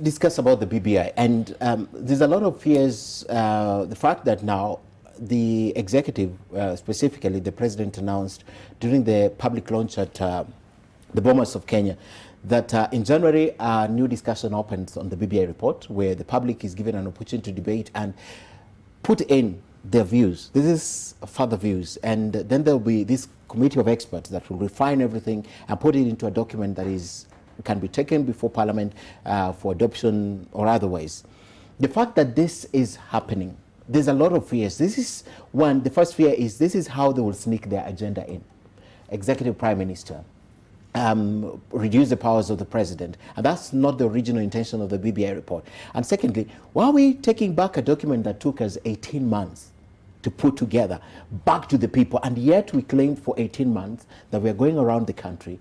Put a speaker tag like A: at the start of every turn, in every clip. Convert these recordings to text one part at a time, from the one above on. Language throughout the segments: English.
A: discuss about the BBI, and there's a lot of fears. The fact that now the executive, specifically the president, announced during the public launch at the Bomas of Kenya that in January a new discussion opens on the BBI report, where the public is given an opportunity to debate and put in their views. This is further views, and then there will be this committee of experts that will refine everything and put it into a document that can be taken before Parliament for adoption or otherwise. The fact that this is happening, there's a lot of fears. This is one. The first fear is this is how they will sneak their agenda in. Executive Prime Minister, reduce the powers of the president, and that's not the original intention of the BBI report. And secondly, why are we taking back a document that took us 18 months to put together back to the people, and yet we claimed for 18 months that we are going around the country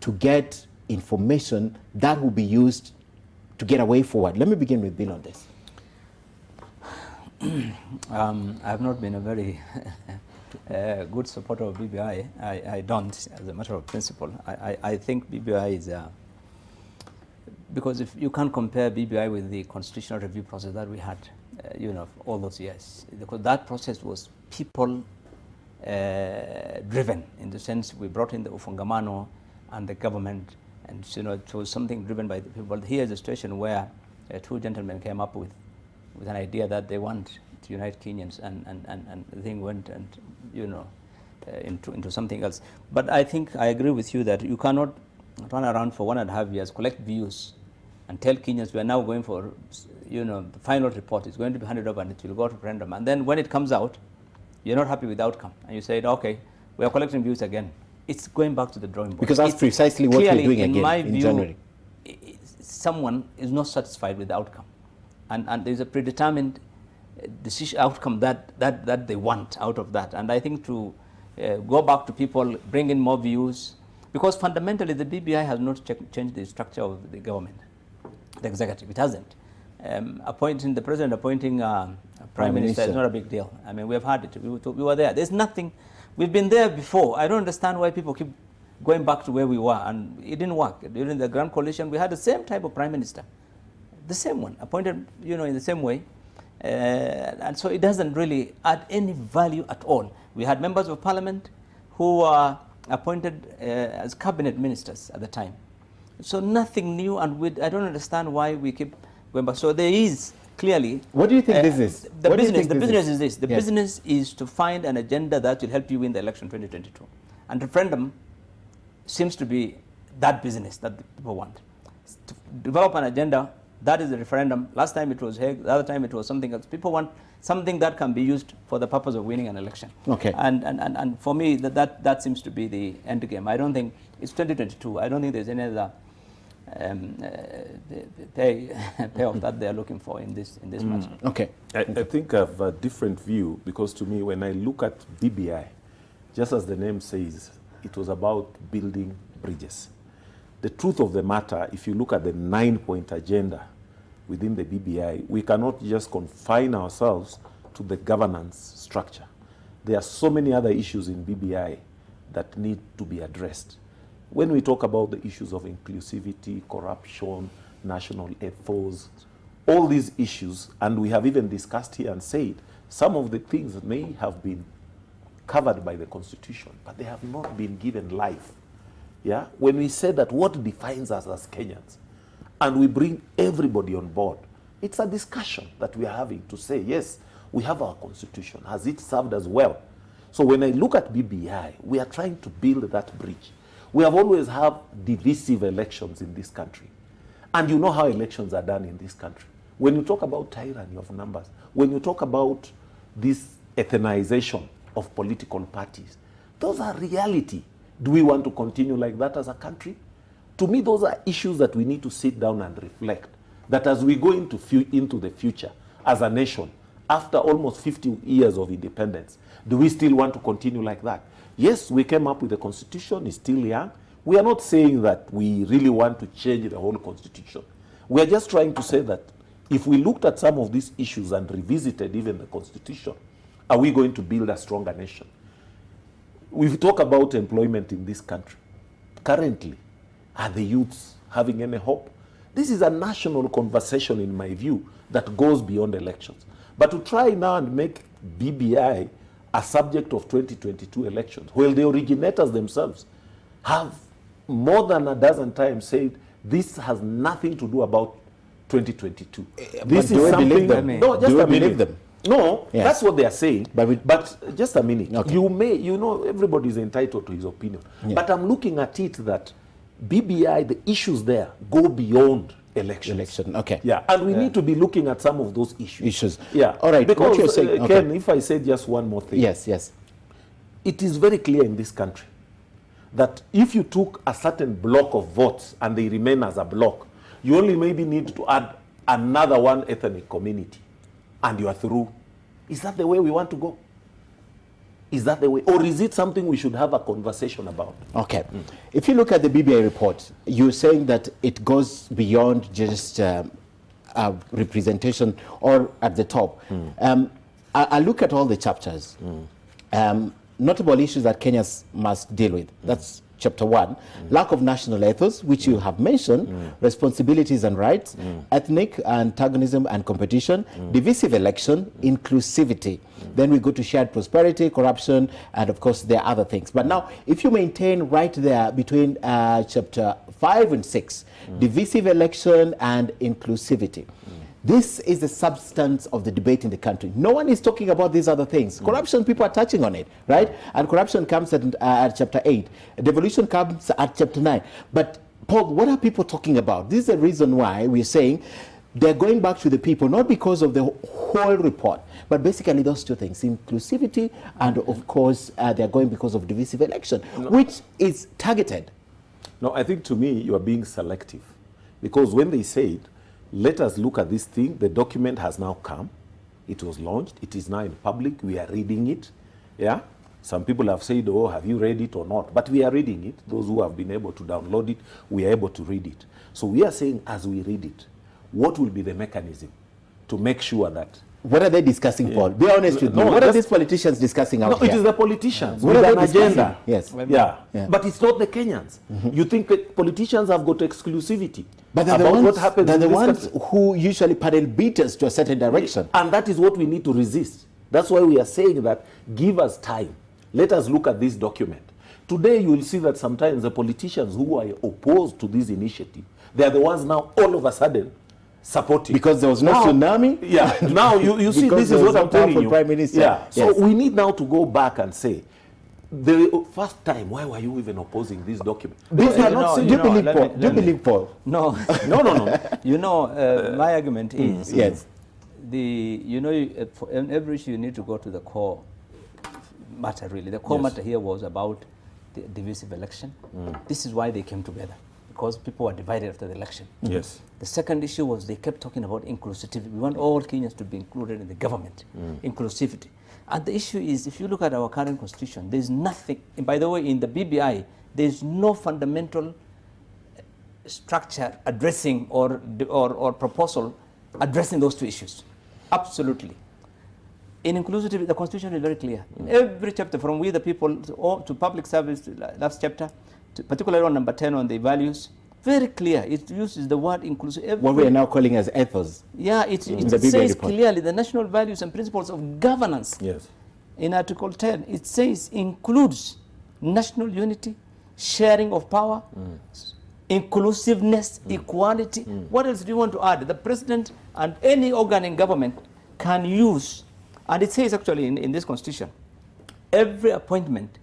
A: to get information that will be used to get a way forward? Let me begin with Bill on this.
B: I've not been a very good supporter of BBI. I don't, as a matter of principle. I think BBI is because if you can't compare BBI with the constitutional review process that we had, all those years, because that process was people driven, in the sense we brought in the Ufungamano and the government, and it was something driven by the people. Here is a situation where two gentlemen came up with an idea that they want to unite Kenyans, and the thing went into something else. But I think I agree with you that you cannot run around for 1.5 years, collect views, and tell Kenyans we are now going for, the final report is going to be handed over and it will go to referendum. And then when it comes out, you're not happy with the outcome, and you say, okay, we are collecting views again. It's going back to the drawing board.
A: Because that's precisely what we're doing again in January.
B: Someone is not satisfied with the outcome, and there's a predetermined decision outcome that they want out of that. And I think to go back to people, bring in more views, because fundamentally the BBI has not changed the structure of the government, the executive. It hasn't. The president appointing a prime minister is not a big deal. I mean, we have had it. We were there. There's nothing. We've been there before. I don't understand why people keep going back to where we were, and it didn't work. During the Grand Coalition, we had the same type of prime minister, the same one, appointed, in the same way. And so it doesn't really add any value at all. We had members of parliament who were appointed as cabinet ministers at the time. So nothing new, and I don't understand why we keep going back. So there is clearly...
A: What do you think this is?
B: The business is this. The business is to find an agenda that will help you win the election 2022. And referendum seems to be that business that the people want. To develop an agenda, that is the referendum. Last time it was Hague, the other time it was something else. People want something that can be used for the purpose of winning an election.
A: Okay.
B: And for me, that seems to be the end game. I don't think it's 2022. I don't think there's any other payoff that they're looking for in this matter.
A: Okay.
C: I think I have a different view, because to me, when I look at BBI, just as the name says, it was about building bridges. The truth of the matter, if you look at the 9-point agenda within the BBI, we cannot just confine ourselves to the governance structure. There are so many other issues in BBI that need to be addressed. When we talk about the issues of inclusivity, corruption, national ethos, all these issues, and we have even discussed here and said some of the things may have been covered by the Constitution, but they have not been given life. Yeah? When we say that what defines us as Kenyans, and we bring everybody on board, it's a discussion that we are having to say, yes, we have our Constitution. Has it served us well? So when I look at BBI, we are trying to build that bridge. We have always had divisive elections in this country. And you know how elections are done in this country. When you talk about tyranny of numbers, when you talk about this ethnization of political parties, those are reality. Do we want to continue like that as a country? To me, those are issues that we need to sit down and reflect. That as we go into the future as a nation, after almost 50 years of independence, do we still want to continue like that? Yes, we came up with the Constitution, it's still young. We are not saying that we really want to change the whole Constitution. We are just trying to say that if we looked at some of these issues and revisited even the Constitution, are we going to build a stronger nation? We've talked about employment in this country. Currently, are the youths having any hope? This is a national conversation, in my view, that goes beyond elections. But to try now and make BBI a subject of 2022 elections, while the originators themselves have more than a dozen times said this has nothing to do about 2022. This is something. No, just a minute. No, yes. That's what they are saying. But just a minute. Okay. Everybody is entitled to his opinion. Yeah. But I'm looking at it that BBI, the issues there go beyond elections.
A: Okay.
C: Yeah, and we need to be looking at some of those issues. Yeah.
A: All right.
C: Because,
A: what you're saying,
C: Ken, if I say just one more thing.
A: Yes.
C: It is very clear in this country that if you took a certain block of votes and they remain as a block, you only maybe need to add another one ethnic community and you are through. Is that the way we want to go? Is that the way? Or is it something we should have a conversation about?
A: Okay. If you look at the BBI report, you're saying that it goes beyond just representation or at the top. I look at all the chapters. Notable issues that Kenya must deal with. That's chapter 1. Lack of national ethos, which you have mentioned, responsibilities and rights, ethnic antagonism and competition, divisive election, inclusivity. Then we go to shared prosperity, corruption, and of course there are other things. But now, if you maintain right there between chapter 5 and 6, divisive election and inclusivity. This is the substance of the debate in the country. No one is talking about these other things. Corruption, people are touching on it, right? And corruption comes at chapter 8. Devolution comes at chapter 9. But, Paul, what are people talking about? This is the reason why we're saying they're going back to the people, not because of the whole report, but basically those two things, inclusivity and, of course, they're going because of divisive election, which is targeted.
C: No, I think to me, you are being selective. Because when they said, let us look at this thing. The document has now come. It was launched. It is now in public. We are reading it. Yeah. Some people have said, oh, have you read it or not? But we are reading it. Those who have been able to download it, we are able to read it. So we are saying, as we read it, what will be the mechanism to make sure that...
A: What are they discussing, Paul? Be honest with me. What are these politicians discussing out here?
C: No, it is the politicians
A: with
C: an agenda.
A: Yes.
C: Yeah. But it's not the Kenyans. You think that politicians have got exclusivity
A: but they're
C: about what
A: –
C: happens
A: they're
C: in
A: the
C: this
A: ones
C: country.
A: who usually paddle beaters to a certain direction.
C: And that is what we need to resist. That's why we are saying that give us time. Let us look at this document. Today you will see that sometimes the politicians who are opposed to this initiative, they are the ones now all of a sudden supporting.
A: Because there was no tsunami?
C: Yeah. Now you see, this is what I'm telling you.
A: Prime Minister.
C: Yeah. So we need now to go back and say, the first time, why were you even opposing this document?
A: Because you are not saying, do you believe Paul?
B: No.
C: No.
B: My argument is,
A: yes.
B: For every issue you need to go to the core matter, really. The core matter here was about the divisive election. This is why they came together, because people were divided after the election.
C: Yes.
B: The second issue was they kept talking about inclusivity. We want all Kenyans to be included in the government. Inclusivity. And the issue is, if you look at our current constitution, there's nothing, and by the way, in the BBI, there's no fundamental structure addressing or proposal addressing those two issues. Absolutely. In inclusivity, the constitution is very clear. In every chapter, from We the People to public service, to last chapter, particularly on number 10 on the values, very clear. It uses the word inclusive.
A: What we are now calling as ethos.
B: Yeah, it says clearly the national values and principles of governance.
C: Yes.
B: In Article 10, it says includes national unity, sharing of power, inclusiveness, equality. What else do you want to add? The president and any organ in government can use, and it says actually in this constitution, every appointment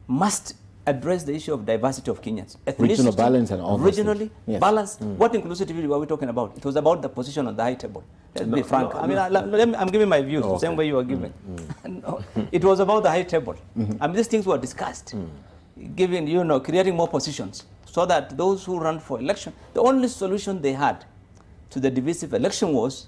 B: must address the issue of diversity of Kenyans.
A: Regional balance and all
B: regionally balance. What inclusivity were we talking about? It was about the position on the high table. Let's be frank. I'm giving my views the same way you are giving. It was about the high table. I mean, these things were discussed, giving, creating more positions so that those who run for election, the only solution they had to the divisive election was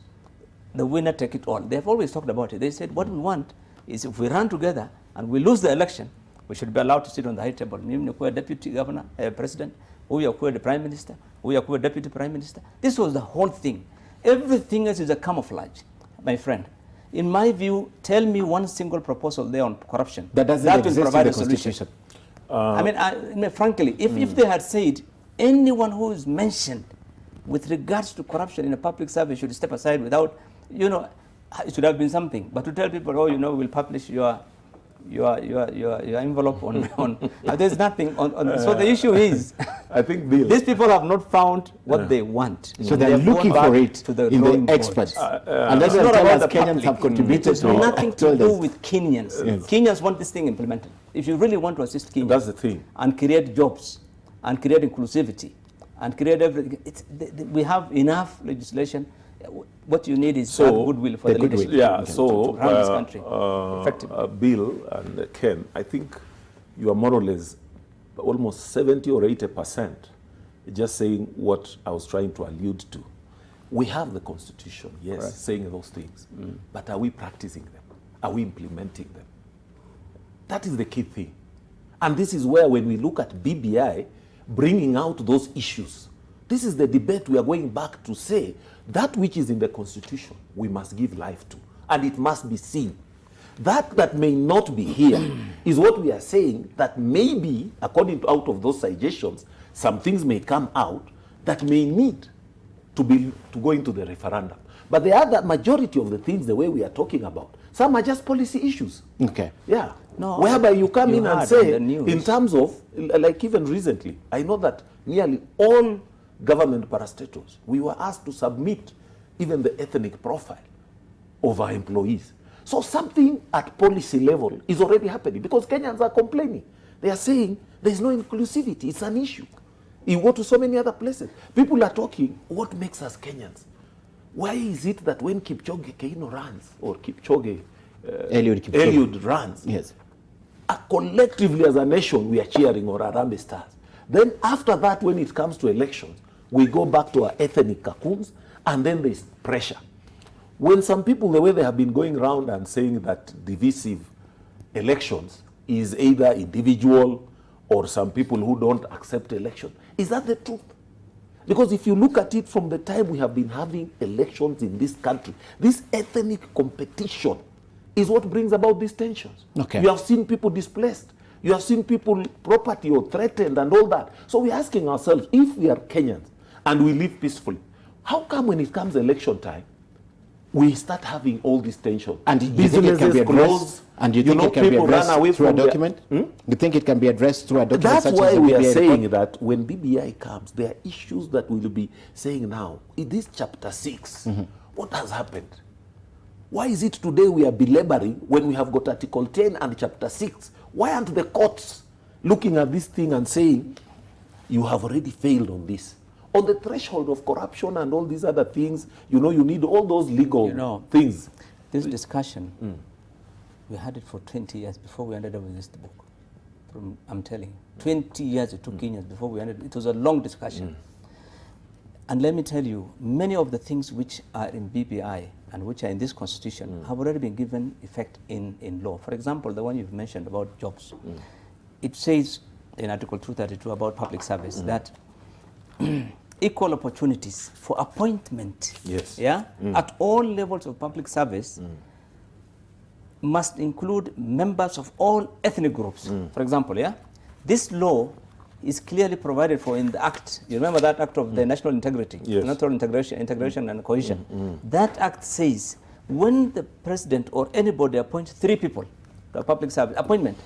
B: the winner take it all. They have always talked about it. They said, what we want is if we run together and we lose the election, we should be allowed to sit on the high table. We are deputy governor, president, we are the prime minister, we are deputy prime minister. This was the whole thing. Everything else is a camouflage, my friend. In my view, tell me one single proposal there on corruption
A: that will provide a solution.
B: Frankly, if they had said anyone who is mentioned with regards to corruption in a public service should step aside without, you know, it should have been something. But to tell people, oh, you know, we'll publish your envelope on there's nothing on so the issue is
C: I think these
B: people have not found what they want,
A: so they're looking for it
B: to the
A: in the experts.
B: And that's not
A: tell
B: about
A: us
B: the
A: Kenyans
B: public.
A: have contributed
B: It has
A: to it.
B: nothing to do with Kenyans.
A: Yes.
B: Kenyans want this thing implemented. If you really want to assist Kenyans,
C: that's the thing,
B: and create jobs and create inclusivity and create everything, we have enough legislation. What you need is
C: So,
B: that goodwill for the leadership to run this country effectively.
C: Bill and Ken, I think you are more or less almost 70 or 80% just saying what I was trying to allude to. We have the Constitution, yes,
B: right,
C: saying those things, but are we practicing them? Are we implementing them? That is the key thing. And this is where, when we look at BBI bringing out those issues, this is the debate we are going back to say that which is in the Constitution we must give life to, and it must be seen. That may not be here is what we are saying, that maybe, according to out of those suggestions, some things may come out that may need to go into the referendum. But the other majority of the things, the way we are talking about, some are just policy issues.
A: Okay.
C: Yeah.
B: No,
C: whereby you come in and say,
B: in
C: in terms of, like even recently, I know that nearly all government parastatals, we were asked to submit even the ethnic profile of our employees. So something at policy level is already happening, because Kenyans are complaining. They are saying there's no inclusivity. It's an issue. You go to so many other places, people are talking, what makes us Kenyans? Why is it that when Kipchoge Keino runs, or Kipchoge Eliud runs,
A: yes,
C: collectively as a nation we are cheering, or Harambee Stars. Then after that, when it comes to elections, we go back to our ethnic cocoons, and then there's pressure. When some people, the way they have been going around and saying that divisive elections is either individual or some people who don't accept election, is that the truth? Because if you look at it from the time we have been having elections in this country, this ethnic competition is what brings about these tensions.
A: Okay.
C: You have seen people displaced. You have seen people property or threatened and all that. So we're asking ourselves, if we are Kenyans and we live peacefully, how come when it comes election time, we start having all this tension?
A: And you think it can be addressed? And you think it can be addressed through a document? You think it can be addressed through a document?
C: That's
A: such
C: why
A: as the
C: we are
A: BBI
C: saying
A: report?
C: that when BBI comes, there are issues that we'll be saying now. In this chapter 6, what has happened? Why is it today we are belaboring when we have got Article 10 and chapter 6? Why aren't the courts looking at this thing and saying, you have already failed on this? On the threshold of corruption and all these other things, you know, you need all those legal things.
B: This discussion, we had it for 20 years before we ended up with this book. I'm telling you, 20 years it took Kenyans before we ended. It was a long discussion. And let me tell you, many of the things which are in BBI and which are in this constitution have already been given effect in law. For example, the one you've mentioned about jobs. It says in Article 232 about public service that equal opportunities for appointment, at all levels of public service must include members of all ethnic groups. For example, this law is clearly provided for in the Act. You remember that Act of the National Integrity, National Integration and Cohesion. That Act says when the president or anybody appoints 3 people to a public service appointment,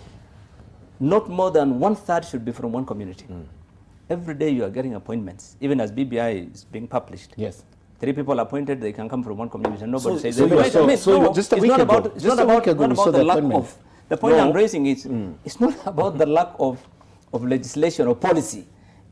B: not more than 1/3 should be from one community. Every day you are getting appointments, even as BBI is being published.
A: Yes.
B: 3 people appointed, they can come from one community, and nobody says.
A: Just a week ago,
B: it's not about the lack of. The point I'm raising is, it's not about the lack of legislation or policy.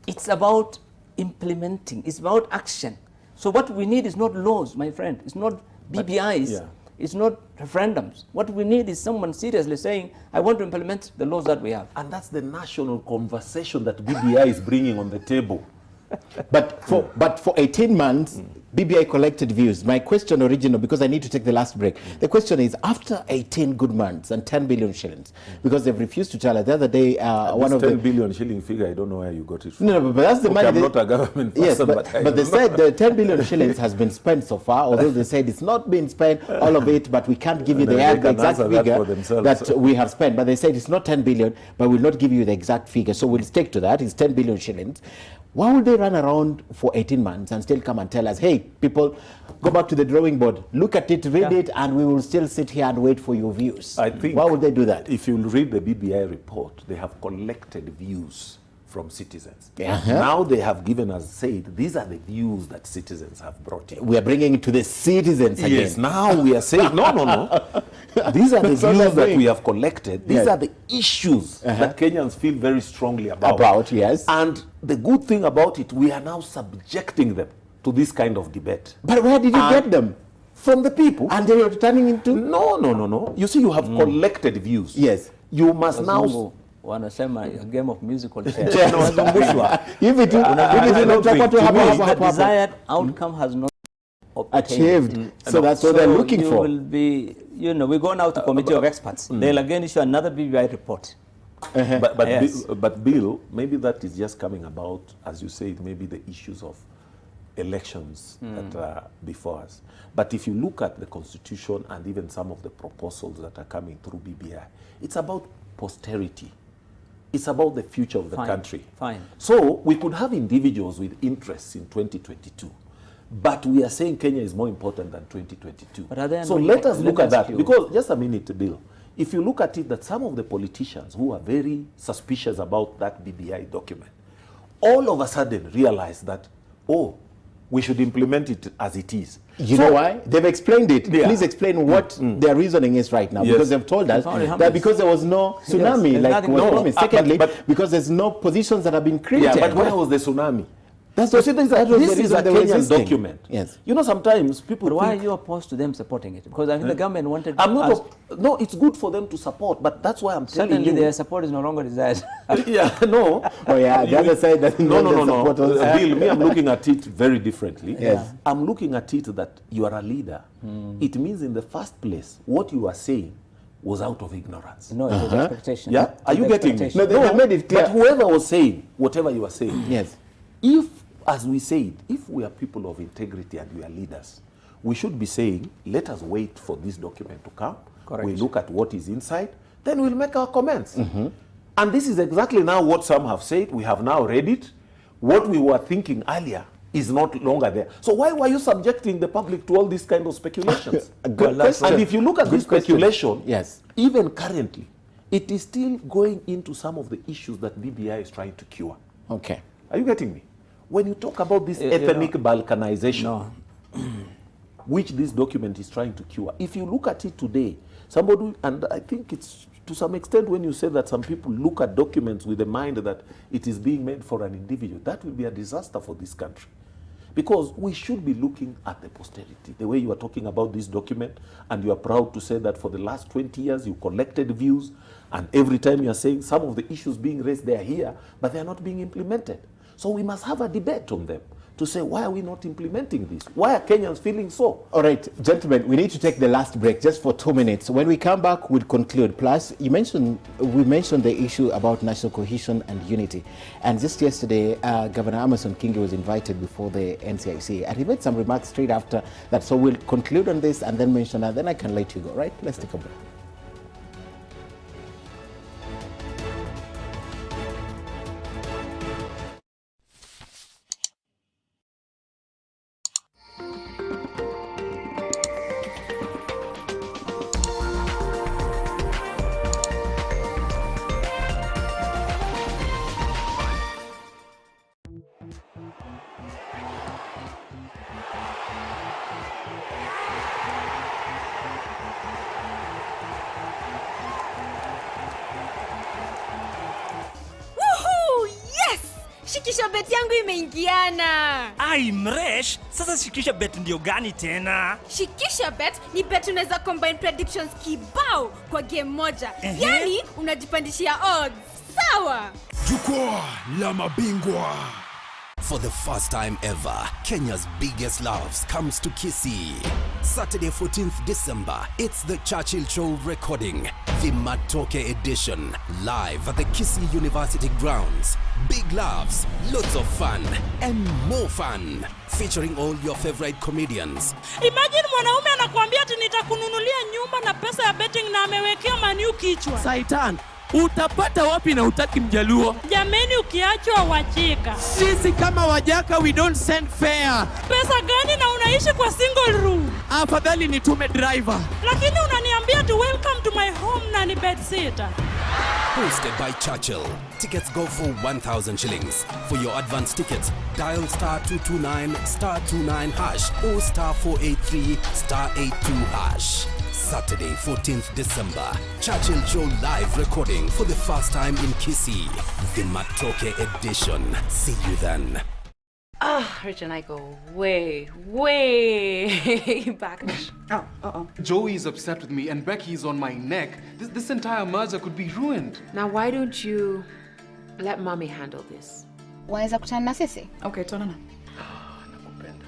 B: It's about implementing. It's about action. So what we need is not laws, my friend. It's not BBIs. It's not referendums. What we need is someone seriously saying, I want to implement the laws that we have.
C: And that's the national conversation that BBI is bringing on the table.
A: But for 18 months, BBI collected views. My question original, because I need to take the last break. The question is, after 18 good months and 10 billion shillings, because they've refused to tell us. The other day, one of
C: 10 billion shilling figure, I don't know where you got it from.
A: No, but that's the money.
C: I'm not a government person,
A: yes, but they said the 10 billion shillings has been spent so far, although they said it's not been spent, all of it, but we can't give you the exact figure that we have spent. But they said it's not 10 billion, but we'll not give you the exact figure. So we'll stick to that. It's 10 billion shillings. Why would they run around for 18 months and still come and tell us, hey, people, go back to the drawing board, look at it, read it, and we will still sit here and wait for your views?
C: I think,
A: why would they do that?
C: If you read the BBI report, they have collected views from citizens. Now they have given us, said, these are the views that citizens have brought in.
A: We are bringing it to the citizens again.
C: Yes, now we are saying, no. These are the views that we have collected. These are the issues that Kenyans feel very strongly about.
A: Yes.
C: And the good thing about it, we are now subjecting them to this kind of debate.
A: But where did you get them?
C: From the people.
A: And they are turning into?
C: No. You see, you have collected views.
A: Yes.
C: You must now...
B: wanasema a game of musical chairs.
A: If
B: the desired outcome has not
A: achieved, so that's what they're looking for.
B: Will be, we go now to committee of experts. They'll again issue another BBI report.
C: But Bill, maybe that is just coming about, as you said, maybe the issues of elections that are before us. But if you look at the constitution and even some of the proposals that are coming through BBI, it's about posterity. It's about the future of the country. So we could have individuals with interests in 2022, but we are saying Kenya is more important than 2022. So let us look at that. Because, just a minute, Bill, if you look at it, that some of the politicians who are very suspicious about that BBI document, all of a sudden realize that, we should implement it as it is.
A: You know why? They've explained it. Please explain what their reasoning is right now. Because they've told us that because there was no tsunami, like was promised. Secondly, because there's no positions that have been created.
C: Yeah, but where was the tsunami?
A: That's what
C: this is a Kenyan document.
A: Yes.
C: Sometimes people
B: But why are you opposed to them supporting it? Because I think the government wanted...
C: No, it's good for them to support, but that's why I'm telling you...
B: Suddenly their support is no longer desired.
C: The
A: other side doesn't support us.
C: Bill, me, I'm looking at it very differently. Yes. I'm looking at it that you are a leader. It means in the first place, what you are saying was out of ignorance.
B: No, it was expectation.
C: Yeah? Are you getting me?
A: No, they made it clear.
C: But whoever was saying, whatever you are saying,
A: yes.
C: If, as we said, if we are people of integrity and we are leaders, we should be saying, let us wait for this document to come.
B: Correct.
C: We look at what is inside, then we'll make our comments. And this is exactly now what some have said. We have now read it. What we were thinking earlier is not longer there. So why were you subjecting the public to all these kind of speculations?
A: Good question.
C: And if you look at this speculation,
A: yes,
C: even currently, it is still going into some of the issues that BBI is trying to cure.
A: Okay.
C: Are you getting me? When you talk about this ethnic balkanization, which this document is trying to cure, if you look at it today, somebody, and I think it's to some extent when you say that some people look at documents with the mind that it is being made for an individual, that will be a disaster for this country. Because we should be looking at the posterity. The way you are talking about this document, and you are proud to say that for the last 20 years you collected views, and every time you are saying some of the issues being raised, they are here, but they are not being implemented. So we must have a debate on them to say, why are we not implementing this? Why are Kenyans feeling so?
A: All right, gentlemen, we need to take the last break just for 2 minutes. When we come back, we'll conclude. Plus, we mentioned the issue about national cohesion and unity. And just yesterday, Governor Amason Kingi was invited before the NCIC, and he made some remarks straight after that. So we'll conclude on this and then mention that. Then I can let you go, right? Let's take a break.
D: Shikisha bet yangu imeingiana.
E: Ai mresh, sasa shikisha bet ndio gani tena?
D: Shikisha bet ni bet unaweza combine predictions kibao kwa game moja. Yani unajipandishia odds. Sawa.
F: Jukwaa la mabingwa. For the first time ever, Kenya's biggest loves comes to Kisii. Saturday 14th December, it's the Churchill Show recording, the Matoke edition, live at the Kisii University grounds. Big loves, lots of fun, and more fun. Featuring all your favorite comedians.
G: Imagine mwanaume anakuambia ati nitakununulia nyumba na pesa ya betting na amewekea maniu kichwa.
H: Saitan, utapata wapi na utaki mjaluo?
G: Jameni, ukiachwa wachika.
H: Sisi kama wajaka we don't send fare.
G: Pesa gani na unaishi kwa single room?
H: Afadhali nitume driver.
G: Lakini unaniambia to welcome to my home na ni bedsitter.
F: Hosted by Churchill. Tickets go for 1,000 shillings. For your advance tickets, dial *229 *29 hash or *483 *82 hash. Saturday, 14th December, Churchill Show live recording for the first time in Kisii. The Matoke edition. See you then.
I: Rich and I go way, way back.
J: Joey is upset with me and Becky is on my neck. This entire merger could be ruined.
I: Now why don't you let mommy handle this?
K: Waweza kutana na sisi?
I: Okay, tuonana.
J: Nakupenda.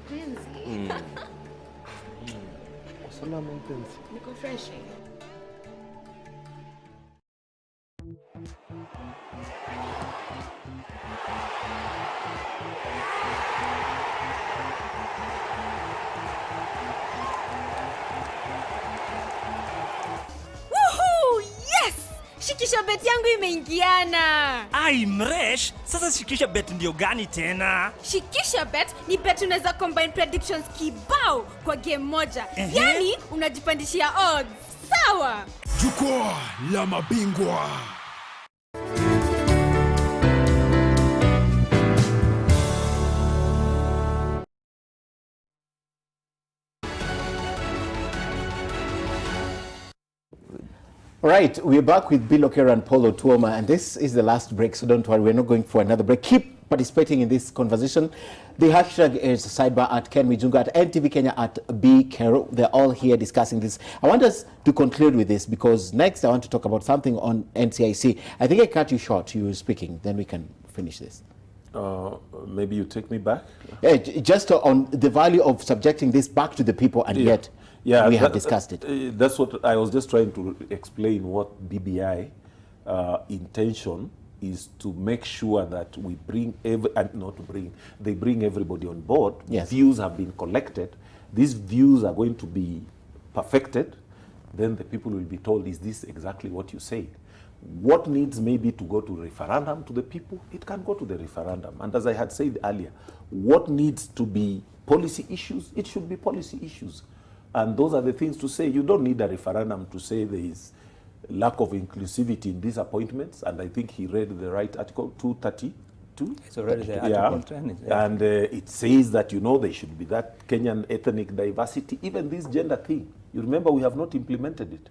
K: Mpenzi.
J: Salama mpenzi.
K: Niko fresh.
D: Shikisha bet yangu imeingiana.
E: Ai mresh, sasa shikisha bet ndio gani tena?
D: Shikisha bet ni bet unaweza combine predictions kibao kwa game moja. Yani unajipandishia odds. Sawa.
F: Jukwaa la mabingwa.
A: All right, we're back with Bill Okera and Paul Otuoma, and this is the last break, so don't worry, we're not going for another break. Keep participating in this conversation. The hashtag is Sidebar at Ken Mijunga, at NTV Kenya, at B Kerrow. They're all here discussing this. I want us to conclude with this because next I want to talk about something on NCIC. I think I cut you short, you were speaking, then we can finish this.
C: Maybe you take me back?
A: Just on the value of subjecting this back to the people, and yet we have discussed it.
C: That's what I was just trying to explain. What BBI intention is to make sure that we bring they bring everybody on board.
A: Yes.
C: Views have been collected. These views are going to be perfected. Then the people will be told, is this exactly what you said? What needs maybe to go to referendum to the people, it can go to the referendum. And as I had said earlier, what needs to be policy issues, it should be policy issues. And those are the things to say. You don't need a referendum to say there is lack of inclusivity in these appointments. And I think he read the right article, 232.
B: It's already there, Article 10.
C: Yeah. And it says that, there should be that Kenyan ethnic diversity, even this gender thing. You remember, we have not implemented it.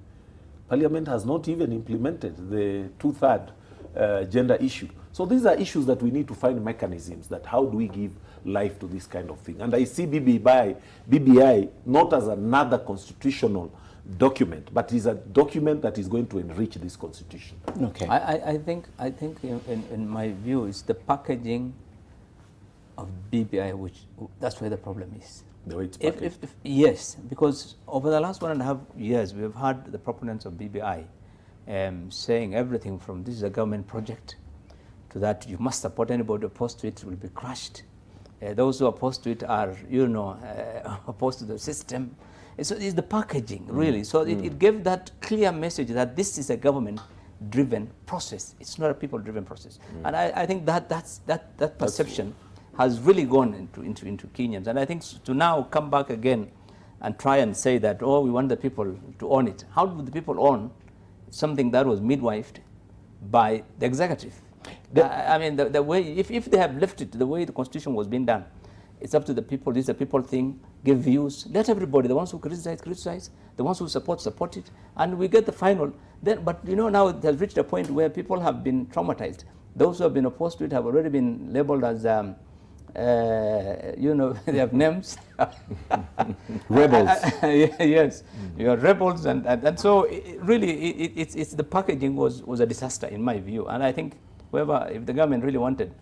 C: Parliament has not even implemented the 2/3 gender issue. So these are issues that we need to find mechanisms that how do we give life to this kind of thing. And I see BBI not as another constitutional document, but is a document that is going to enrich this constitution.
A: Okay.
B: I think in my view, it's the packaging of BBI, that's where the problem is.
C: The way it's packaged.
B: Yes, because over the last 1.5 years, we've had the proponents of BBI saying everything from this is a government project to that you must support anybody opposed to it will be crushed. Those who are opposed to it are, opposed to the system. So it's the packaging, really. So it gave that clear message that this is a government-driven process. It's not a people-driven process. And I think that perception has really gone into Kenyans. And I think to now come back again and try and say that, we want the people to own it. How do the people own something that was midwifed by the executive? I mean, the way, if they have left it the way the constitution was being done, it's up to the people. This is a people thing. Give views. Let everybody, the ones who criticize. The ones who support it. And we get the final. But now it has reached a point where people have been traumatized. Those who have been opposed to it have already been labeled as they have names.
A: Rebels.
B: Yes, you are rebels, and so it's the packaging was a disaster in my view, and I think whoever, if the government really wanted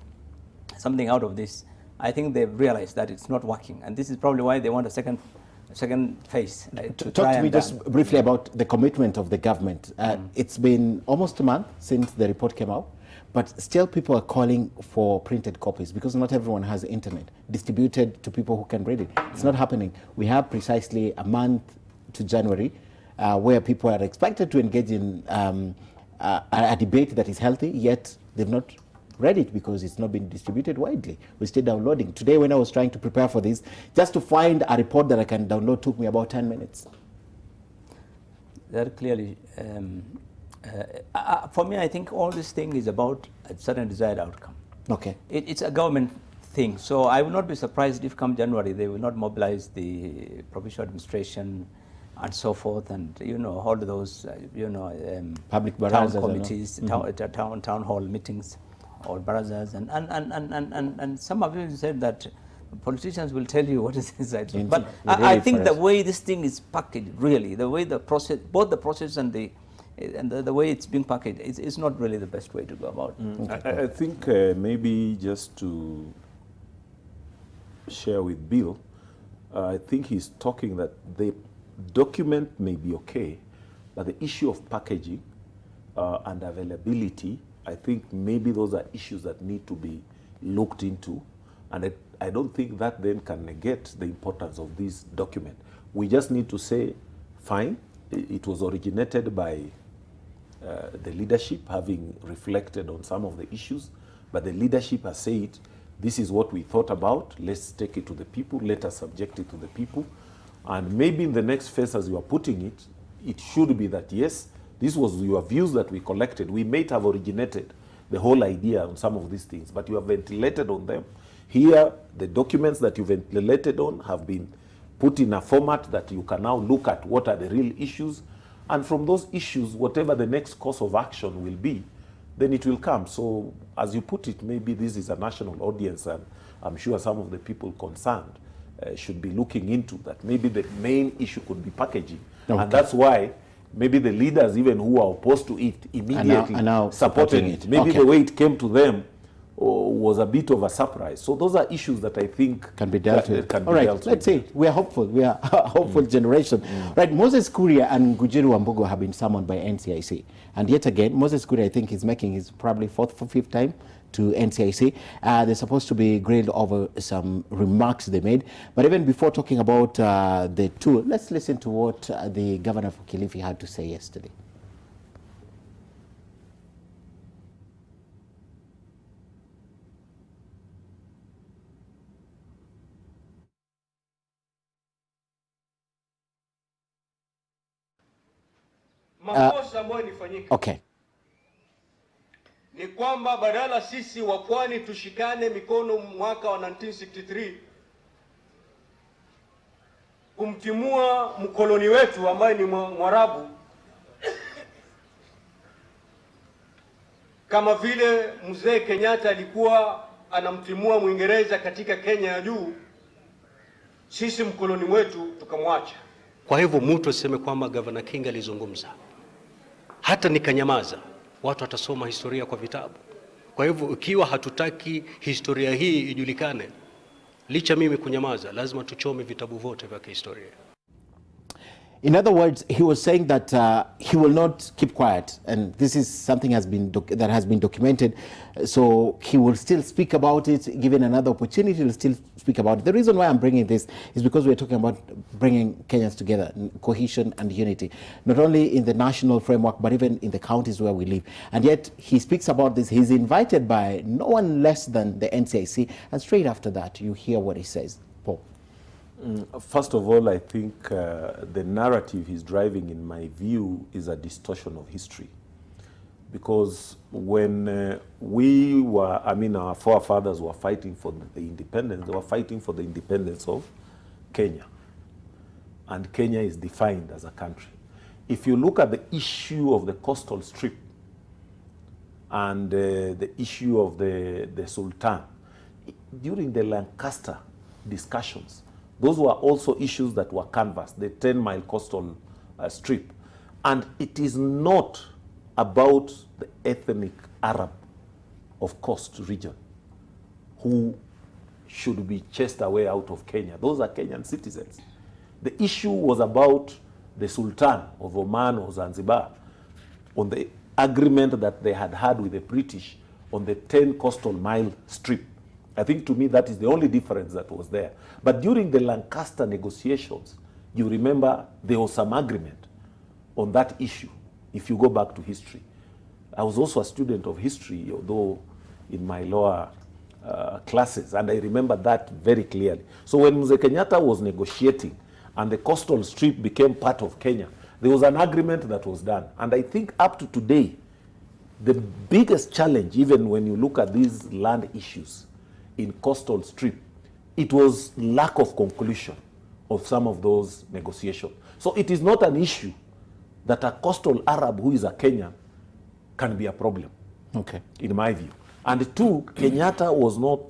B: something out of this, I think they've realized that it's not working, and this is probably why they want a second phase.
A: Talk to me just briefly about the commitment of the government. It's been almost a month since the report came out, but still people are calling for printed copies because not everyone has internet distributed to people who can read it. It's not happening. We have precisely a month to January where people are expected to engage in a debate that is healthy, yet they've not read it because it's not been distributed widely. We're still downloading. Today when I was trying to prepare for this, just to find a report that I can download took me about 10 minutes.
B: That clearly, for me, I think all this thing is about a certain desired outcome.
A: Okay.
B: It's a government thing, so I will not be surprised if come January they will not mobilize the provincial administration and so forth, and all those
A: public
B: town committees, town hall meetings, or barazas, and some of you said that politicians will tell you what is inside. But I think the way this thing is packaged, really, the way the process, both the process and the way it's being packaged, is not really the best way to go about it.
C: I think maybe just to share with Bill, I think he's talking that the document may be okay, but the issue of packaging and availability, I think maybe those are issues that need to be looked into, and I don't think that then can negate the importance of this document. We just need to say, fine, it was originated by the leadership having reflected on some of the issues, but the leadership has said, this is what we thought about, let's take it to the people, let us subject it to the people, and maybe in the next phase, as you are putting it, it should be that, yes, this was your views that we collected. We may have originated the whole idea on some of these things, but you have ventilated on them. Here, the documents that you ventilated on have been put in a format that you can now look at what are the real issues, and from those issues, whatever the next course of action will be, then it will come. So, as you put it, maybe this is a national audience, and I'm sure some of the people concerned should be looking into that. Maybe the main issue could be packaging, and that's why maybe the leaders, even who are opposed to it, immediately
A: are now
C: supporting it. Maybe the way it came to them was a bit of a surprise. So those are issues that I think
A: can be dealt with. All right, let's say we are hopeful. We are a hopeful generation. Right, Moses Kuria and Ngujiru Wambugu have been summoned by NCIC. And yet again, Moses Kuria, I think, is making his probably fourth or fifth time to NCIC. They're supposed to be grilled over some remarks they made. But even before talking about the two, let's listen to what the governor for Kilifi had to say yesterday.
L: Makosa ambayo ilifanyika ni kwamba badala sisi wa pwani tushikane mikono mwaka wa 1963 kumtimua mkoloni wetu ambaye ni Mwarabu, kama vile mzee Kenyatta alikuwa anamtimua Mwingereza katika Kenya ya juu, sisi mkoloni wetu tukamwacha.
M: Kwa hivyo mtu aseme kwamba Governor King alizungumza, hata nikanyamaza, watu watasoma historia kwa vitabu. Kwa hivyo ikiwa hatutaki historia hii ijulikane, licha mimi kunyamaza, lazima tuchome vitabu vyote vya historia.
A: In other words, he was saying that he will not keep quiet, and this is something that has been documented. So he will still speak about it, given another opportunity, he'll still speak about it. The reason why I'm bringing this is because we're talking about bringing Kenyans together, cohesion and unity, not only in the national framework, but even in the counties where we live. And yet he speaks about this. He's invited by no one less than the NCIC, and straight after that, you hear what he says. Paul.
C: First of all, I think the narrative he's driving, in my view, is a distortion of history. Because when we were, our forefathers were fighting for the independence, they were fighting for the independence of Kenya. And Kenya is defined as a country. If you look at the issue of the coastal strip and the issue of the Sultan, during the Lancaster discussions, those were also issues that were canvassed, the 10-mile coastal strip. And it is not about the ethnic Arab of coast region who should be chased away out of Kenya. Those are Kenyan citizens. The issue was about the Sultan of Oman or Zanzibar on the agreement that they had had with the British on the 10 coastal mile strip. I think to me that is the only difference that was there. But during the Lancaster negotiations, you remember there was some agreement on that issue, if you go back to history. I was also a student of history, although in my lower classes, and I remember that very clearly. So when Mzee Kenyatta was negotiating and the coastal strip became part of Kenya, there was an agreement that was done. And I think up to today, the biggest challenge, even when you look at these land issues in coastal strip, it was lack of conclusion of some of those negotiations. So it is not an issue that a coastal Arab who is a Kenyan can be a problem, in my view. And two, Kenyatta was not,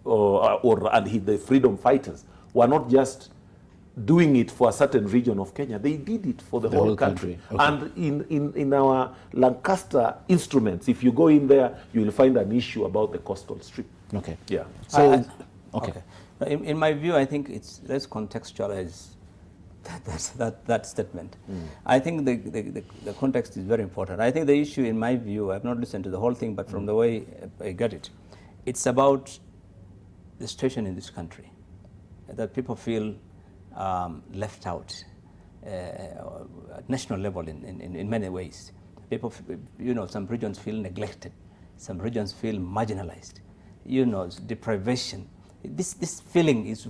C: the freedom fighters were not just doing it for a certain region of Kenya. They did it for the whole country. And in our Lancaster instruments, if you go in there, you will find an issue about the coastal strip. Yeah.
B: So, in my view, I think let's contextualize that statement. I think the context is very important. I think the issue, in my view, I've not listened to the whole thing, but from the way I get it, it's about the situation in this country, that people feel left out at national level in many ways. People, some regions feel neglected, some regions feel marginalized, deprivation. This feeling is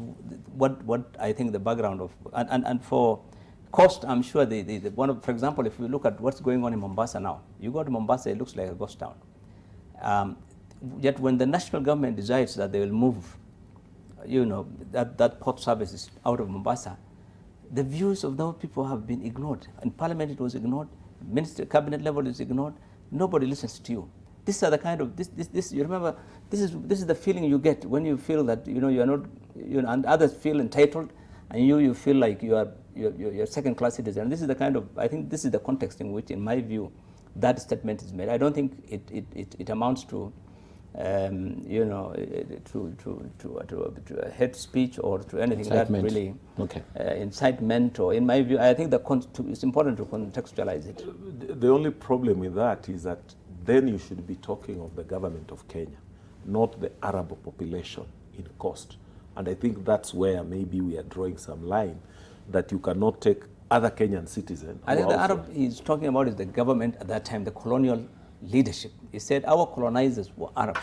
B: what I think the background of, and for cost, I'm sure the one of, for example, if you look at what's going on in Mombasa now, you go to Mombasa, it looks like a ghost town. Yet when the national government decides that they will move, that port service is out of Mombasa, the views of those people have been ignored. In Parliament it was ignored, cabinet level is ignored, nobody listens to you. These are the kind of, you remember, this is the feeling you get when you feel that, you are not, and others feel entitled, and you feel like you're second-class citizen. And this is the kind of, I think this is the context in which, in my view, that statement is made. I don't think it amounts to, to a hate speech or to anything
A: Incitement.
B: that really incitement, or in my view, I think it's important to contextualize it.
C: The only problem with that is that then you should be talking of the government of Kenya, not the Arab population in cost. And I think that's where maybe we are drawing some line, that you cannot take other Kenyan citizens.
B: I think the Arab he's talking about is the government at that time, the colonial leadership. He said our colonizers were Arabs.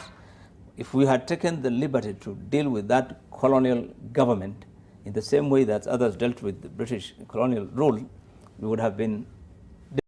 B: If we had taken the liberty to deal with that colonial government in the same way that others dealt with the British colonial rule, we would have been